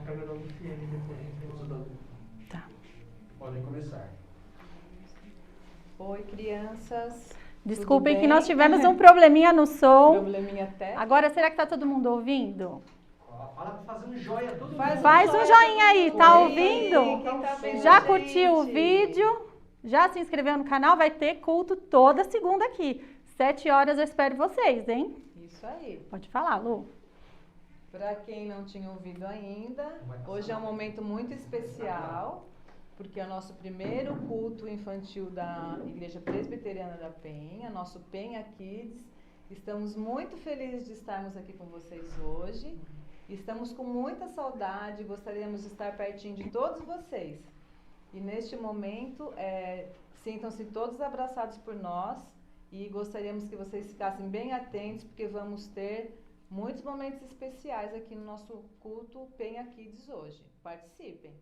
pega da Luciene depois. Tá. Podem começar. Oi, crianças. Desculpem que nós tivemos um probleminha no som. Probleminha técnico. Agora, será que tá todo mundo ouvindo? Fala pra fazer um joia todo mundo. Faz um joinha aí, tá Oi, ouvindo? quem tá vendo Já a curtiu o gente? vídeo? Já se inscreveu no canal? Vai ter culto toda segunda aqui. 7 horas eu espero vocês, hein? Isso aí. Pode falar, Lu. Para quem não tinha ouvido ainda, hoje é um momento muito especial, porque é o nosso primeiro culto infantil da Igreja Presbiteriana da Penha, nosso Penha Kids. Estamos muito felizes de estarmos aqui com vocês hoje. Estamos com muita saudade, gostaríamos de estar pertinho de todos vocês. E neste momento, sintam-se todos abraçados por nós e gostaríamos que vocês ficassem bem atentos, porque vamos ter muitos momentos especiais aqui no nosso culto Penha Kids hoje. Participem!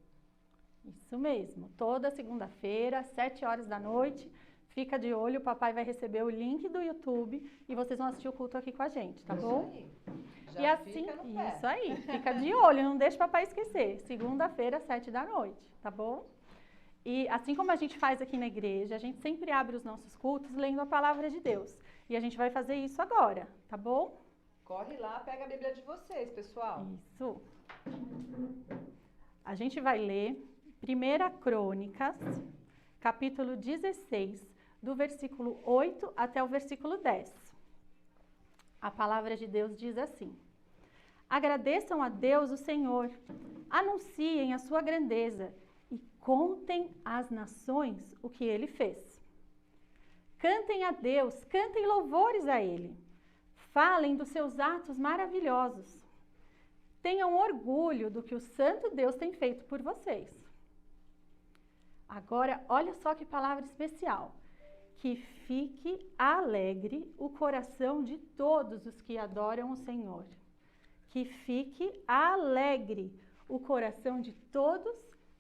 Isso mesmo. Toda segunda-feira, 7 horas da noite. Fica de olho, o papai vai receber o link do YouTube e vocês vão assistir o culto aqui com a gente, tá bom? Isso aí. Já E assim, fica no pé. isso aí, fica de olho, não deixa o papai esquecer. Segunda-feira, 7 da noite, tá bom? E assim como a gente faz aqui na igreja, a gente sempre abre os nossos cultos lendo a palavra de Deus. E a gente vai fazer isso agora, tá bom? Corre lá, pega a Bíblia de vocês, pessoal. Isso. A gente vai ler 1 Crônicas, capítulo 16, do versículo 8 até o versículo 10. A palavra de Deus diz assim: Agradeçam a Deus o Senhor, anunciem a sua grandeza e contem às nações o que Ele fez. Cantem a Deus, cantem louvores a Ele. Falem dos seus atos maravilhosos. Tenham orgulho do que o Santo Deus tem feito por vocês. Agora, olha só que palavra especial. Que fique alegre o coração de todos os que adoram o Senhor. Que fique alegre o coração de todos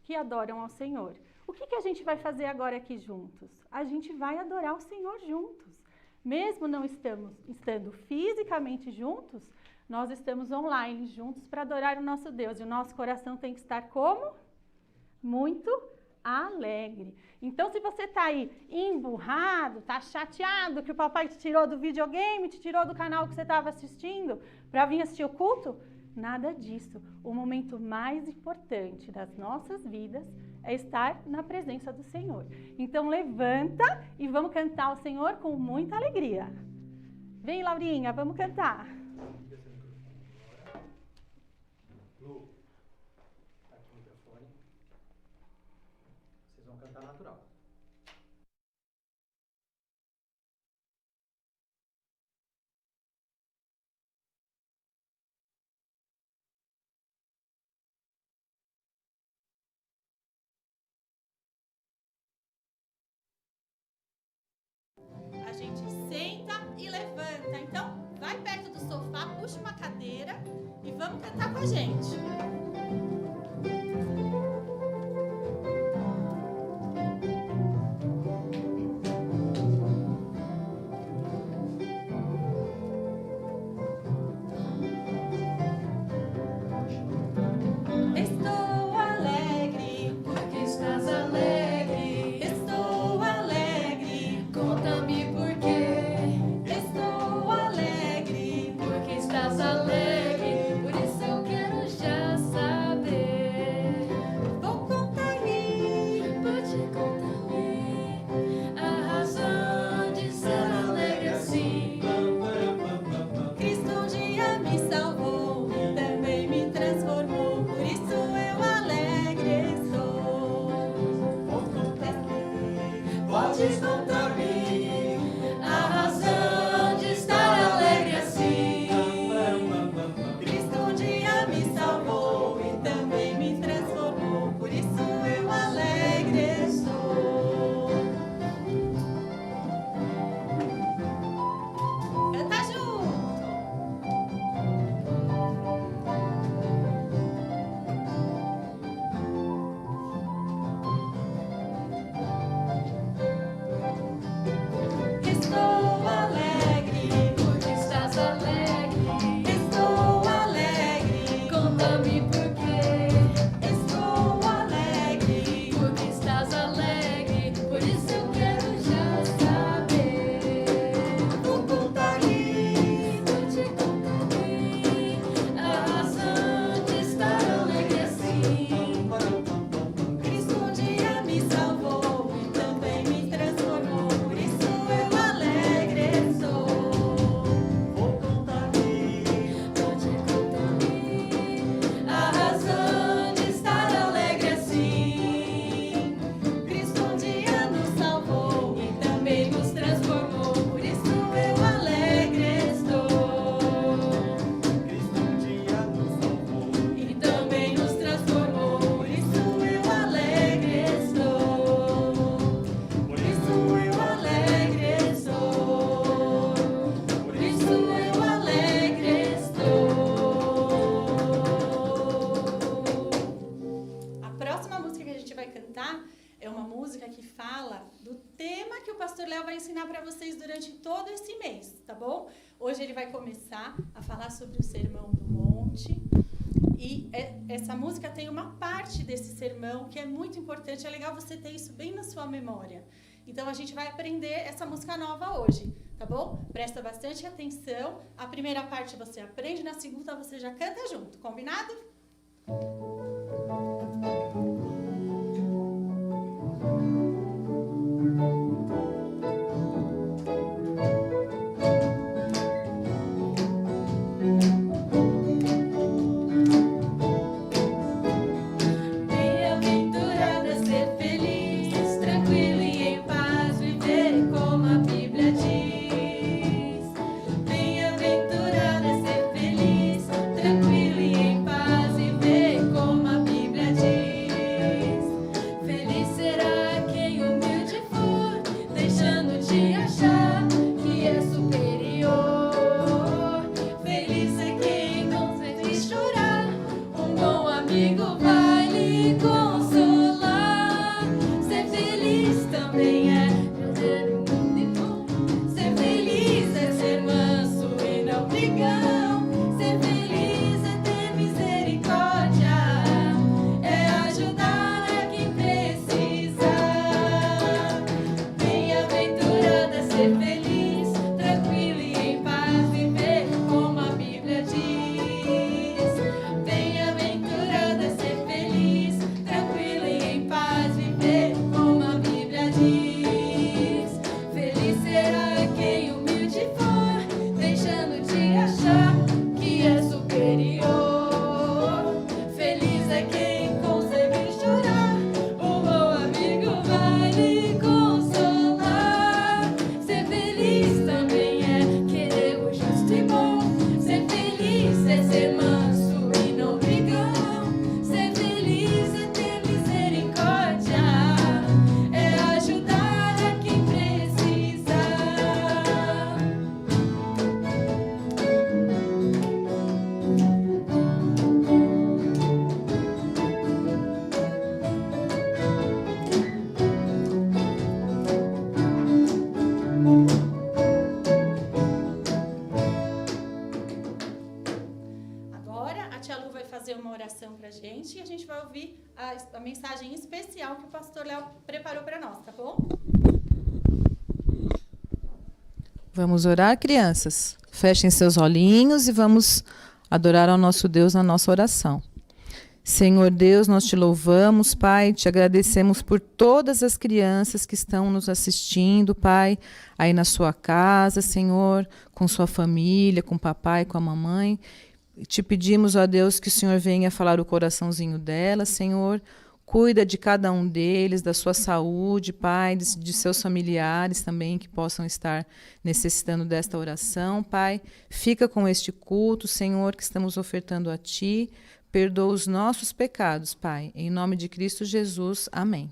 que adoram ao Senhor. O que a gente vai fazer agora aqui juntos? A gente vai adorar o Senhor juntos. Mesmo não estando fisicamente juntos, nós estamos online juntos para adorar o nosso Deus. E o nosso coração tem que estar como? Muito alegre. Então, se você está aí emburrado, está chateado que o papai te tirou do videogame, te tirou do canal que você estava assistindo para vir assistir o culto, nada disso. O momento mais importante das nossas vidas é estar na presença do Senhor. Então, levanta e vamos cantar ao Senhor com muita alegria. Vem, Laurinha, vamos cantar. Lu, tá aqui o microfone. Vocês vão cantar natural. A gente senta e levanta. Então, vai perto do sofá, puxa uma cadeira e vamos cantar com a gente. Estou alegre, Porque estás alegre, estou alegre, conta-me por quê. estou alegre. Porque estás alegre, por isso eu quero já começar, é uma música que fala do tema que o pastor Léo vai ensinar para vocês durante todo esse mês, tá bom? Hoje ele vai começar a falar sobre o Sermão do Monte. E essa música tem uma parte desse sermão que é muito importante. É legal você ter isso bem na sua memória. Então, a gente vai aprender essa música nova hoje, tá bom? Presta bastante atenção. A primeira parte você aprende, na segunda você já canta junto. Combinado? E a gente vai ouvir a mensagem especial que o pastor Léo preparou para nós, tá bom? Vamos orar, crianças? Fechem seus olhinhos e vamos adorar ao nosso Deus na nossa oração. Senhor Deus, nós te louvamos, Pai, te agradecemos por todas as crianças que estão nos assistindo, Pai, aí na sua casa, Senhor, com sua família, com o papai, com a mamãe. Te pedimos, ó Deus, que o Senhor venha falar o coraçãozinho delas, Senhor. Cuida de cada um deles, da sua saúde, Pai, de seus familiares também que possam estar necessitando desta oração, Pai. Fica com este culto, Senhor, que estamos ofertando a Ti. Perdoa os nossos pecados, Pai. Em nome de Cristo Jesus. Amém.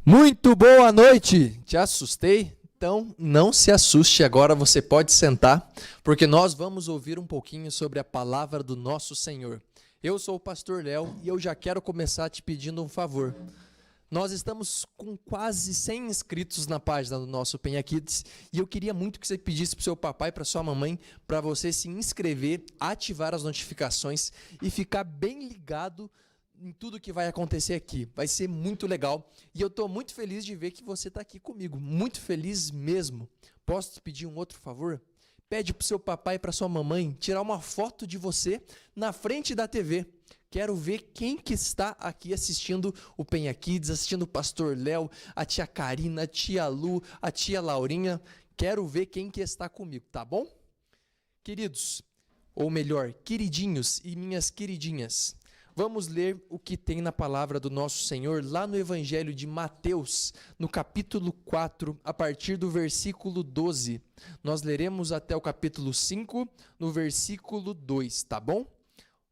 Muito boa noite! Te assustei? Então não se assuste, agora você pode sentar, porque nós vamos ouvir um pouquinho sobre a palavra do nosso Senhor. Eu sou o pastor Léo e eu já quero começar te pedindo um favor. Nós estamos com quase 100 inscritos na página do nosso Penha Kids e eu queria muito que você pedisse para o seu papai e para sua mamãe para você se inscrever, ativar as notificações e ficar bem ligado em tudo que vai acontecer aqui. Vai ser muito legal e eu estou muito feliz de ver que você está aqui comigo, muito feliz mesmo. Posso te pedir um outro favor? Pede para o seu papai e para sua mamãe tirar uma foto de você na frente da TV. Quero ver quem que está aqui assistindo o Penha Kids, assistindo o pastor Léo, a tia Karina, a tia Lu, a tia Laurinha. Quero ver quem que está comigo, tá bom? Queridos, ou melhor, queridinhos e minhas queridinhas, Vamos ler o que tem na palavra do nosso Senhor lá no Evangelho de Mateus, no capítulo 4, a partir do versículo 12. Nós leremos até o capítulo 5, no versículo 2, tá bom?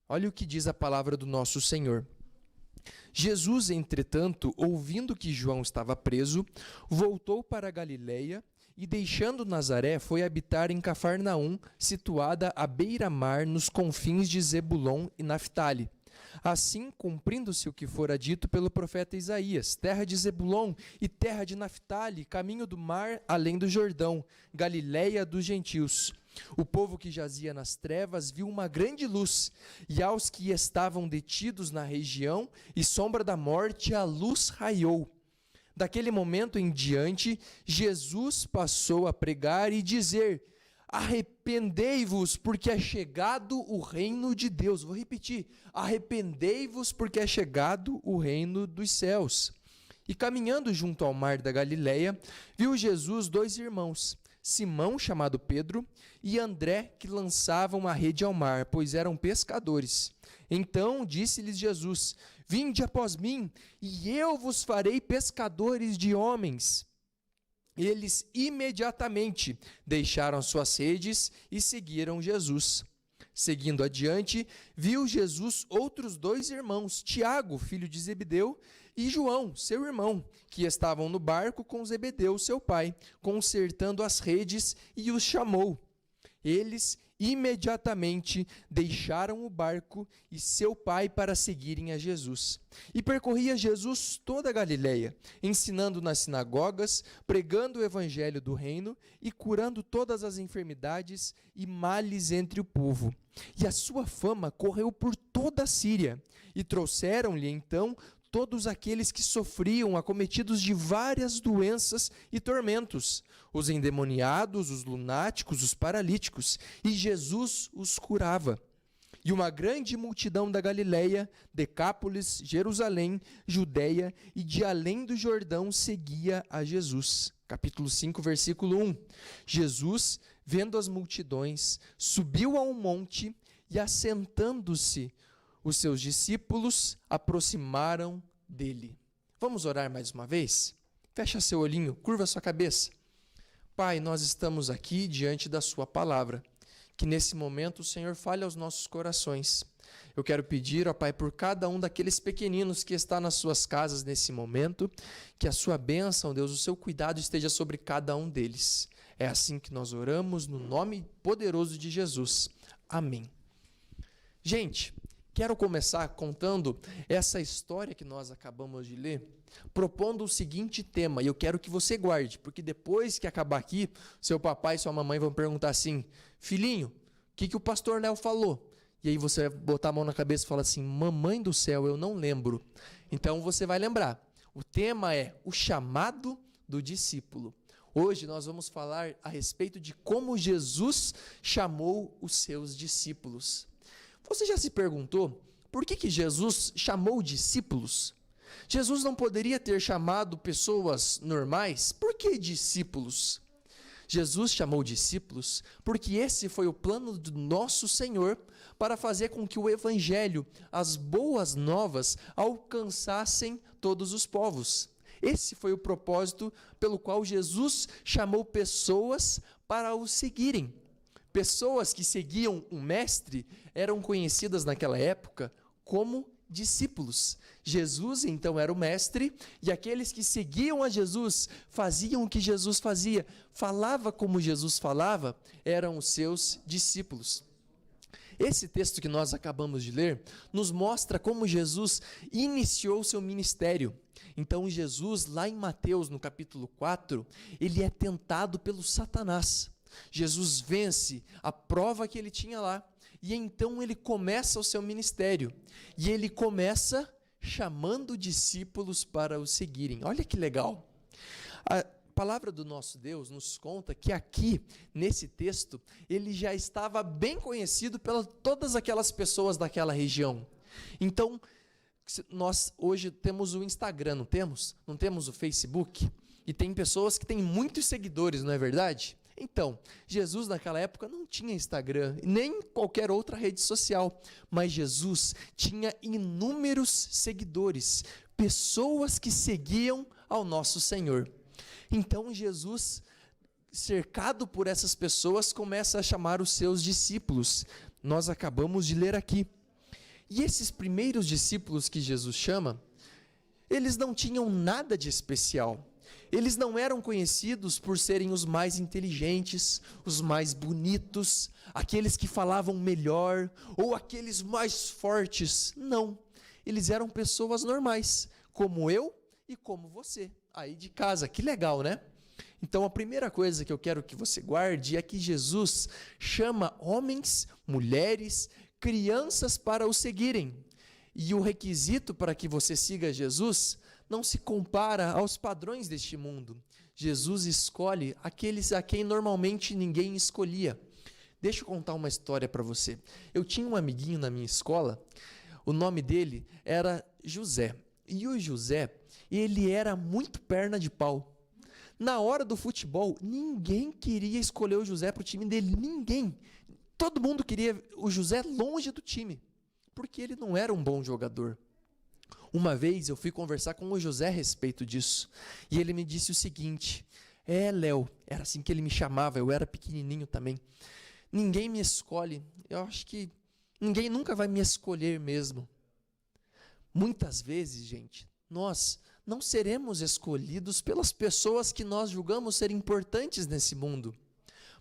Olha o que diz a palavra do nosso Senhor. Jesus, entretanto, ouvindo que João estava preso, voltou para a Galileia e, deixando Nazaré, foi habitar em Cafarnaum, situada à beira-mar, nos confins de Zebulon e Naftali. Assim, cumprindo-se o que fora dito pelo profeta Isaías: terra de Zebulon e terra de Naftali, caminho do mar além do Jordão, Galileia dos gentios. O povo que jazia nas trevas viu uma grande luz, e aos que estavam detidos na região e sombra da morte, a luz raiou. Daquele momento em diante, Jesus passou a pregar e dizer: arrependei-vos, porque é chegado o reino de Deus. Vou repetir: arrependei-vos, porque é chegado o reino dos céus. E caminhando junto ao mar da Galileia, viu Jesus 2 irmãos, Simão, chamado Pedro, e André, que lançavam a rede ao mar, pois eram pescadores. Então disse-lhes Jesus: vinde após mim, e eu vos farei pescadores de homens. Eles imediatamente deixaram suas redes e seguiram Jesus. Seguindo adiante, viu Jesus outros 2 irmãos, Tiago, filho de Zebedeu, e João, seu irmão, que estavam no barco com Zebedeu, seu pai, consertando as redes, e os chamou. Eles imediatamente deixaram o barco e seu pai para seguirem a Jesus. E percorria Jesus toda a Galileia, ensinando nas sinagogas, pregando o evangelho do reino e curando todas as enfermidades e males entre o povo. E a sua fama correu por toda a Síria. E trouxeram-lhe então todos aqueles que sofriam, acometidos de várias doenças e tormentos, os endemoniados, os lunáticos, os paralíticos, e Jesus os curava. E uma grande multidão da Galileia, Decápolis, Jerusalém, Judeia e de além do Jordão seguia a Jesus. Capítulo 5, versículo 1. Jesus, vendo as multidões, subiu a um monte e, assentando-se, os seus discípulos aproximaram dele. Vamos orar mais uma vez? Fecha seu olhinho, curva sua cabeça. Pai, nós estamos aqui diante da sua palavra. Que nesse momento o Senhor fale aos nossos corações. Eu quero pedir, ó Pai, por cada um daqueles pequeninos que está nas suas casas nesse momento, que a sua bênção, Deus, o seu cuidado esteja sobre cada um deles. É assim que nós oramos, no nome poderoso de Jesus. Amém. Gente, quero começar contando essa história que nós acabamos de ler, propondo o seguinte tema, e eu quero que você guarde, porque depois que acabar aqui, seu papai e sua mamãe vão perguntar assim: filhinho, o que o pastor Léo falou? E aí você vai botar a mão na cabeça e falar assim: mamãe do céu, eu não lembro. Então você vai lembrar. O tema é o chamado do discípulo. Hoje nós vamos falar a respeito de como Jesus chamou os seus discípulos. Você já se perguntou por que Jesus chamou discípulos? Jesus não poderia ter chamado pessoas normais? Por que discípulos? Jesus chamou discípulos porque esse foi o plano do nosso Senhor para fazer com que o evangelho, as boas novas, alcançassem todos os povos. Esse foi o propósito pelo qual Jesus chamou pessoas para o seguirem. Pessoas que seguiam um mestre eram conhecidas naquela época como discípulos. Jesus, então, era o mestre, e aqueles que seguiam a Jesus, faziam o que Jesus fazia, falava como Jesus falava, eram os seus discípulos. Esse texto que nós acabamos de ler nos mostra como Jesus iniciou seu ministério. Então, Jesus, lá em Mateus, no capítulo 4, ele é tentado pelo Satanás. Jesus vence a prova que ele tinha lá, e então ele começa o seu ministério, e ele começa chamando discípulos para o seguirem. Olha que legal! A palavra do nosso Deus nos conta que aqui, nesse texto, ele já estava bem conhecido por todas aquelas pessoas daquela região. Então, nós hoje temos o Instagram, não temos? Não temos o Facebook? E tem pessoas que têm muitos seguidores, não é verdade? Então, Jesus naquela época não tinha Instagram, nem qualquer outra rede social, mas Jesus tinha inúmeros seguidores, pessoas que seguiam ao nosso Senhor. Então Jesus, cercado por essas pessoas, começa a chamar os seus discípulos. Nós acabamos de ler aqui. E esses primeiros discípulos que Jesus chama, eles não tinham nada de especial. Eles não eram conhecidos por serem os mais inteligentes, os mais bonitos, aqueles que falavam melhor ou aqueles mais fortes. Não. Eles eram pessoas normais, como eu e como você, aí de casa. Que legal, né? Então, a primeira coisa que eu quero que você guarde é que Jesus chama homens, mulheres, crianças para o seguirem. E o requisito para que você siga Jesus não se compara aos padrões deste mundo. Jesus escolhe aqueles a quem normalmente ninguém escolhia. Deixa eu contar uma história para você. Eu tinha um amiguinho na minha escola, o nome dele era José. E o José, ele era muito perna de pau. Na hora do futebol, ninguém queria escolher o José para o time dele, ninguém. Todo mundo queria o José longe do time, porque ele não era um bom jogador. Uma vez eu fui conversar com o José a respeito disso, e ele me disse o seguinte: Léo, era assim que ele me chamava, eu era pequenininho também, ninguém me escolhe, eu acho que ninguém nunca vai me escolher mesmo. Muitas vezes, gente, nós não seremos escolhidos pelas pessoas que nós julgamos ser importantes nesse mundo.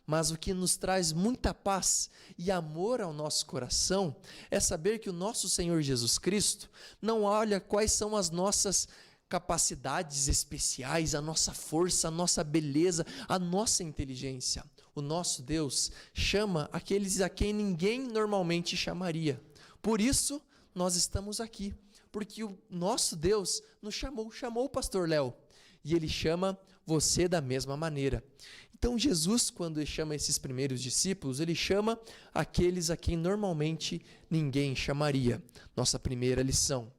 Mas o que nos traz muita paz e amor ao nosso coração é saber que o nosso Senhor Jesus Cristo não olha quais são as nossas capacidades especiais, a nossa força, a nossa beleza, a nossa inteligência. O nosso Deus chama aqueles a quem ninguém normalmente chamaria. Por isso, nós estamos aqui, porque o nosso Deus nos chamou o pastor Léo, e ele chama você da mesma maneira. Então Jesus, quando ele chama esses primeiros discípulos, ele chama aqueles a quem normalmente ninguém chamaria. Nossa primeira lição.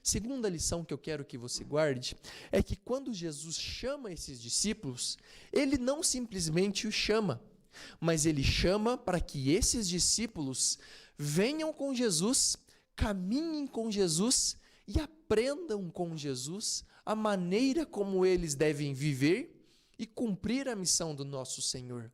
Segunda lição que eu quero que você guarde é que quando Jesus chama esses discípulos, ele não simplesmente os chama, mas ele chama para que esses discípulos venham com Jesus, caminhem com Jesus e aprendam com Jesus a maneira como eles devem viver e cumprir a missão do nosso Senhor.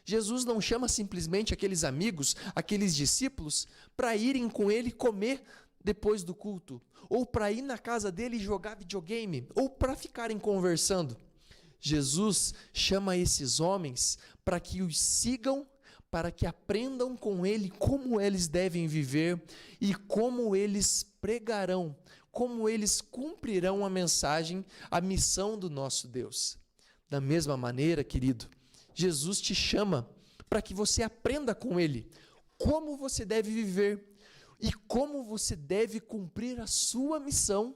Jesus não chama simplesmente aqueles amigos, aqueles discípulos, para irem com ele comer depois do culto, ou para ir na casa dele jogar videogame, ou para ficarem conversando. Jesus chama esses homens para que os sigam, para que aprendam com ele como eles devem viver e como eles pregarão, como eles cumprirão a mensagem, a missão do nosso Deus. Da mesma maneira, querido, Jesus te chama para que você aprenda com ele como você deve viver e como você deve cumprir a sua missão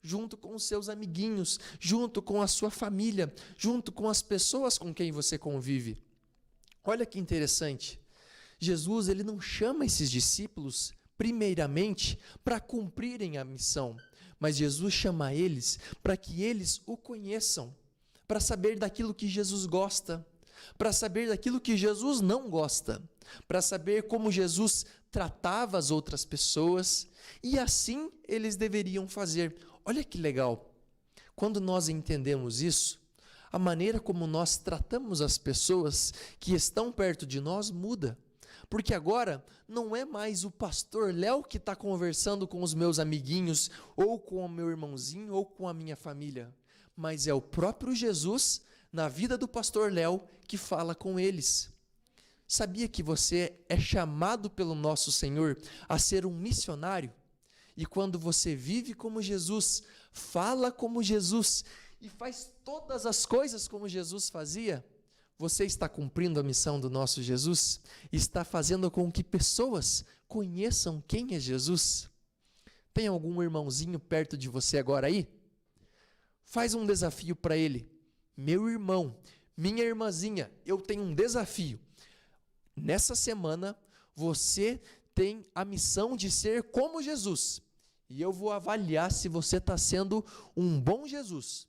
junto com os seus amiguinhos, junto com a sua família, junto com as pessoas com quem você convive. Olha que interessante. Jesus, ele não chama esses discípulos primeiramente para cumprirem a missão, mas Jesus chama eles para que eles o conheçam, para saber daquilo que Jesus gosta, para saber daquilo que Jesus não gosta, para saber como Jesus tratava as outras pessoas, e assim eles deveriam fazer. Olha que legal, quando nós entendemos isso, a maneira como nós tratamos as pessoas que estão perto de nós muda, porque agora não é mais o pastor Léo que está conversando com os meus amiguinhos, ou com o meu irmãozinho, ou com a minha família, mas é o próprio Jesus, na vida do pastor Léo, que fala com eles. Sabia que você é chamado pelo nosso Senhor a ser um missionário? E quando você vive como Jesus, fala como Jesus e faz todas as coisas como Jesus fazia, você está cumprindo a missão do nosso Jesus? Está fazendo com que pessoas conheçam quem é Jesus? Tem algum irmãozinho perto de você agora aí? Faz um desafio para ele. Meu irmão, minha irmãzinha, eu tenho um desafio. Nessa semana, você tem a missão de ser como Jesus. E eu vou avaliar se você está sendo um bom Jesus.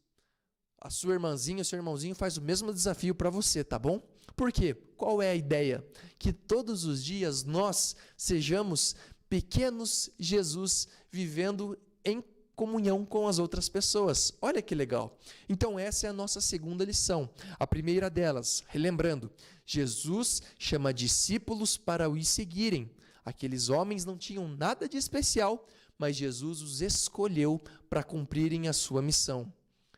A sua irmãzinha, o seu irmãozinho faz o mesmo desafio para você, tá bom? Por quê? Qual é a ideia? Que todos os dias nós sejamos pequenos Jesus vivendo em comunhão com as outras pessoas. Olha que legal. Então essa é a nossa segunda lição. A primeira delas, relembrando, Jesus chama discípulos para o seguirem. Aqueles homens não tinham nada de especial, mas Jesus os escolheu para cumprirem a sua missão.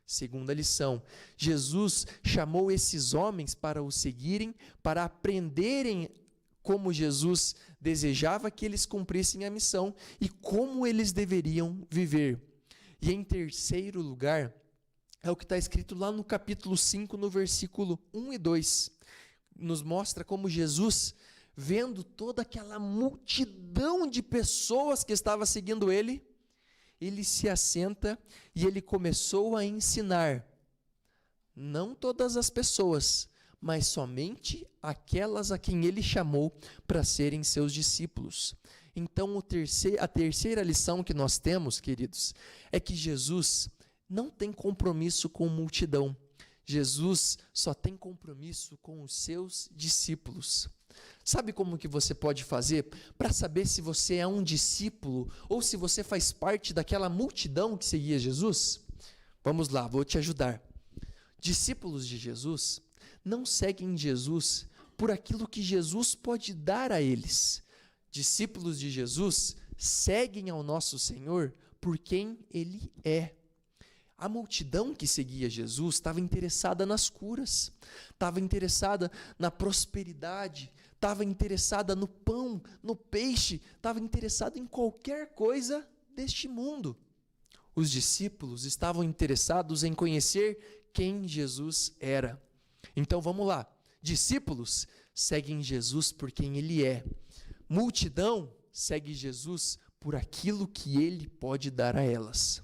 Segunda lição, Jesus chamou esses homens para o seguirem, para aprenderem como Jesus desejava que eles cumprissem a missão e como eles deveriam viver. E em terceiro lugar, é o que está escrito lá no capítulo 5, no versículo 1 e 2. Nos mostra como Jesus, vendo toda aquela multidão de pessoas que estava seguindo ele, ele se assenta e ele começou a ensinar. Não todas as pessoas, mas somente aquelas a quem ele chamou para serem seus discípulos. Então, a terceira lição que nós temos, queridos, é que Jesus não tem compromisso com multidão. Jesus só tem compromisso com os seus discípulos. Sabe como que você pode fazer para saber se você é um discípulo ou se você faz parte daquela multidão que seguia Jesus? Vamos lá, vou te ajudar. Discípulos de Jesus não seguem Jesus por aquilo que Jesus pode dar a eles. Discípulos de Jesus seguem ao nosso Senhor por quem Ele é. A multidão que seguia Jesus estava interessada nas curas, estava interessada na prosperidade, estava interessada no pão, no peixe, estava interessada em qualquer coisa deste mundo. Os discípulos estavam interessados em conhecer quem Jesus era. Então vamos lá, discípulos seguem Jesus por quem Ele é. Multidão segue Jesus por aquilo que Ele pode dar a elas.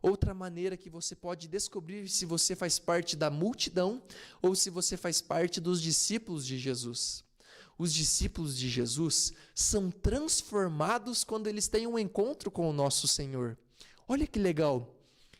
Outra maneira que você pode descobrir se você faz parte da multidão ou se você faz parte dos discípulos de Jesus. Os discípulos de Jesus são transformados quando eles têm um encontro com o nosso Senhor. Olha que legal.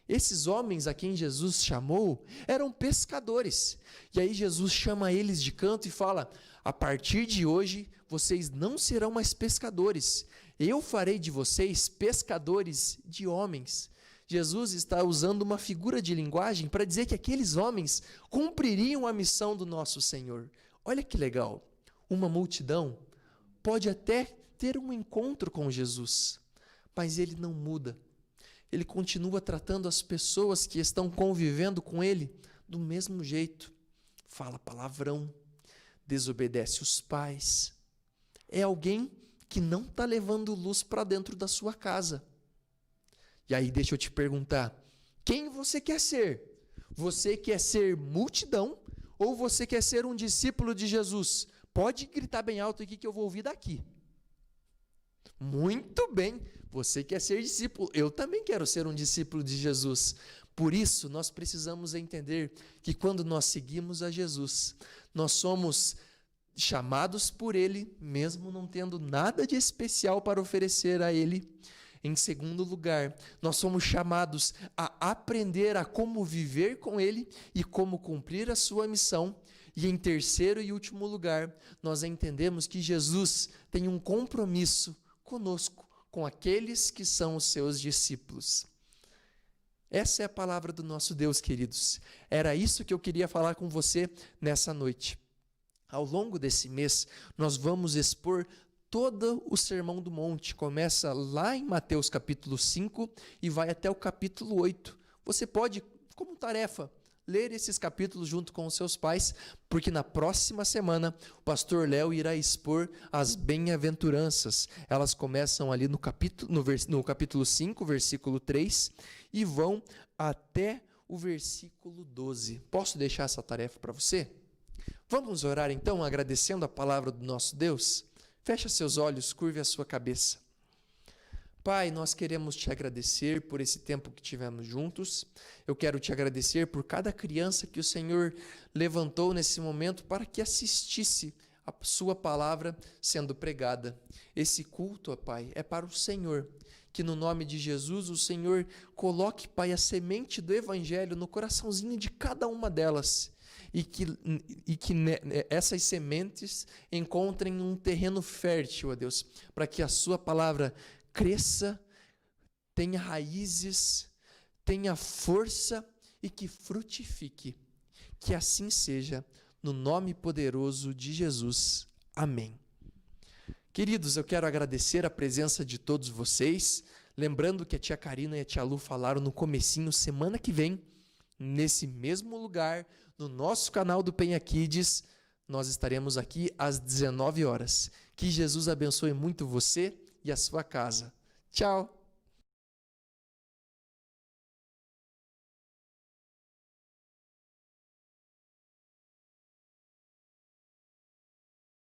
Esses homens a quem Jesus chamou eram pescadores. E aí Jesus chama eles de canto e fala: a partir de hoje vocês não serão mais pescadores. Eu farei de vocês pescadores de homens. Jesus está usando uma figura de linguagem para dizer que aqueles homens cumpririam a missão do nosso Senhor. Olha que legal. Uma multidão pode até ter um encontro com Jesus, mas ele não muda. Ele continua tratando as pessoas que estão convivendo com ele do mesmo jeito. Fala palavrão, desobedece os pais. É alguém que não está levando luz para dentro da sua casa. E aí deixa eu te perguntar, quem você quer ser? Você quer ser multidão ou você quer ser um discípulo de Jesus? Pode gritar bem alto aqui que eu vou ouvir daqui. Muito bem, você quer ser discípulo, eu também quero ser um discípulo de Jesus. Por isso, nós precisamos entender que quando nós seguimos a Jesus, nós somos chamados por Ele, mesmo não tendo nada de especial para oferecer a Ele. Em segundo lugar, nós somos chamados a aprender a como viver com Ele e como cumprir a sua missão. E em terceiro e último lugar, nós entendemos que Jesus tem um compromisso conosco, com aqueles que são os seus discípulos. Essa é a palavra do nosso Deus, queridos. Era isso que eu queria falar com você nessa noite. Ao longo desse mês, nós vamos expor todo o Sermão do Monte. Começa lá em Mateus capítulo 5 e vai até o capítulo 8. Você pode, como tarefa, ler esses capítulos junto com os seus pais, porque na próxima semana o pastor Léo irá expor as bem-aventuranças. Elas começam ali no capítulo 5, versículo 3, e vão até o versículo 12. Posso deixar essa tarefa para você? Vamos orar então, agradecendo a palavra do nosso Deus? Feche seus olhos, curve a sua cabeça. Pai, nós queremos te agradecer por esse tempo que tivemos juntos. Eu quero te agradecer por cada criança que o Senhor levantou nesse momento para que assistisse a sua palavra sendo pregada. Esse culto, ó Pai, é para o Senhor. Que no nome de Jesus o Senhor coloque, Pai, a semente do Evangelho no coraçãozinho de cada uma delas. e que essas sementes encontrem um terreno fértil, ó Deus, para que a sua palavra cresça, tenha raízes, tenha força e que frutifique. Que assim seja, no nome poderoso de Jesus. Amém. Queridos, eu quero agradecer a presença de todos vocês, lembrando que a tia Karina e a tia Lu falaram no comecinho, semana que vem, nesse mesmo lugar, no nosso canal do Penha Kids, nós estaremos aqui às 19 horas. Que Jesus abençoe muito você e a sua casa. Tchau!